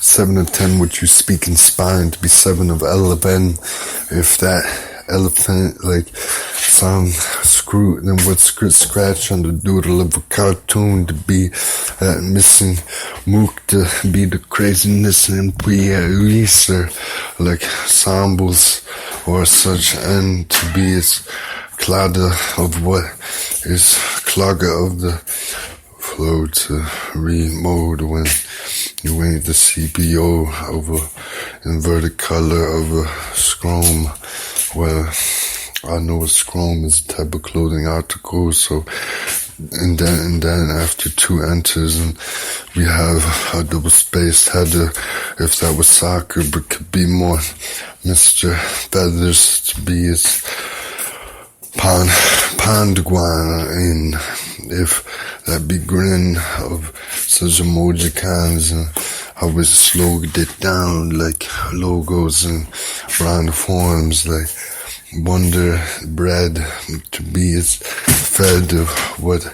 7 of 10, what you speak inspiring to be 7 of 11. If that elephant, like, sound screwed, then what scratch on the doodle of a cartoon to be that missing mook to be the craziness and please, or like samples or such, and to be its cladda of what is clogger of the flow to remode when you wave the CPO of a inverted color of a scrum. Well, I know a scrum is a type of clothing article, so and then after 2 enters and we have a double spaced header. If that was soccer, but could be more Mr. Feathers to be his Pandaguana in, if that be grin of such emoji cans and how we slowed it down like logos and round forms like wonder bread to be is fed of what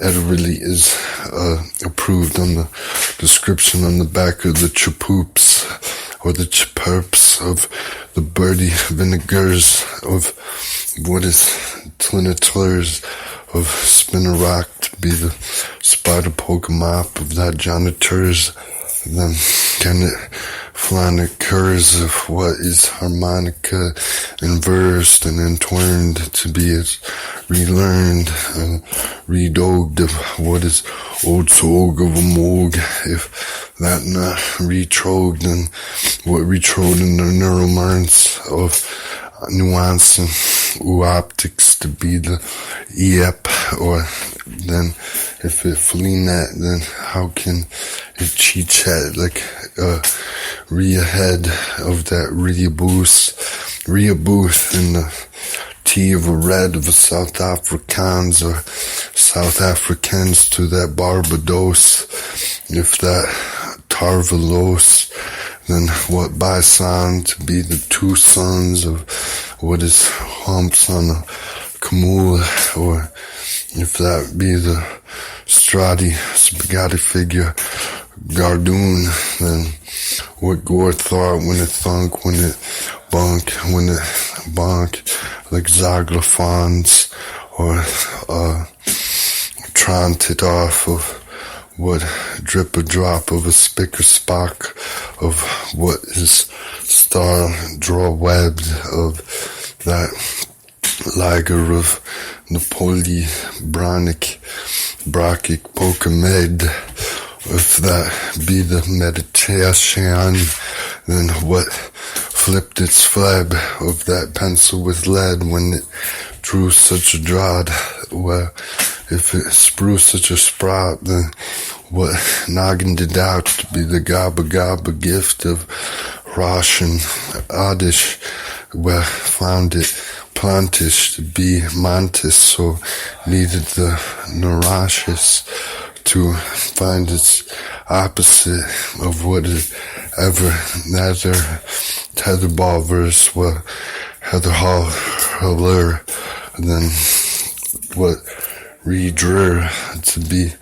it really is approved on the description on the back of the chapoops or the chipurps of the birdie vinegars of what is tlinators of spinner rock to be the spider poke mop of that janitors. Then can it flanic curves of what is harmonica inversed and entwined to be as relearned and redogged of what is old sog of a moog, if that not retroged and what retrode in the neuromerns of nuance and optics to be the EEP, or then if it flee that, then how can it cheat chat like re-ahead of that re-booth in the tea of a red of a South Africans or South Africans to that Barbados, if that Tarvalos, then what by sound to be the 2 sons of what is humps on a Camul, or if that be the Strati spaghetti figure Gardoon, then what Gore thought when it thunk, when it bonk, like Zaglophons, or tranted off of what drip a drop of a spicker spock of what is star draw webbed of that lager of Napoli Bronic Brachic Pokemed. If that be the meditation, then what flipped its flab of that pencil with lead when it drew such a drod? Well, if it spruce such a sprout, then what noggined it out to be the gabba gift of Rosh and Oddish? Well, found it plantish to be mantis, so needed the neurashis to find its opposite of what is ever nether tetherball verse, well, Heather Haller, then what redrew to be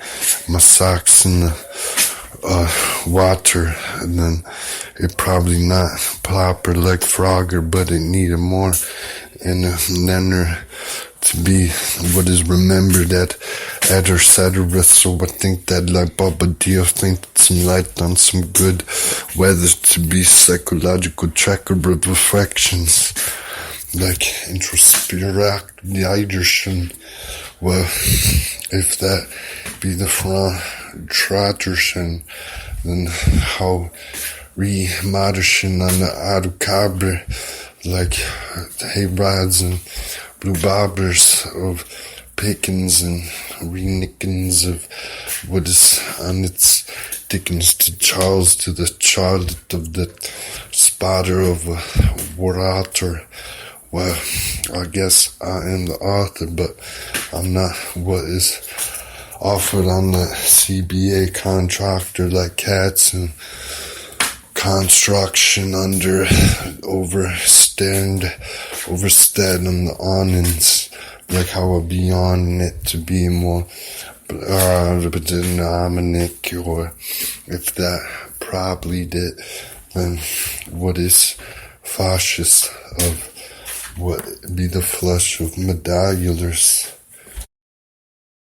my socks in the water, and then it probably not plopper like Frogger, but it needed more in a nenner to be what is remembered at Eder Cetera. So I think that like Baba Dio think some light on some good weather to be psychological tracker of reflections like introspiration. Well, if that be the front Trotterson, then how re-moderation on the Aducabre, like Haybrides and Blue Bobbers of Pickens and Re-Nickens of what is on its Dickens to Charles to the Charlotte of the spotter of a water. Well, I guess I am the author, but I'm not what is offered on the CBA contractor like cats and construction under overstead on the awnings, like how I'll be on it to be more dynamic, or if that properly, that then what is fascist of what be the flesh of medallars.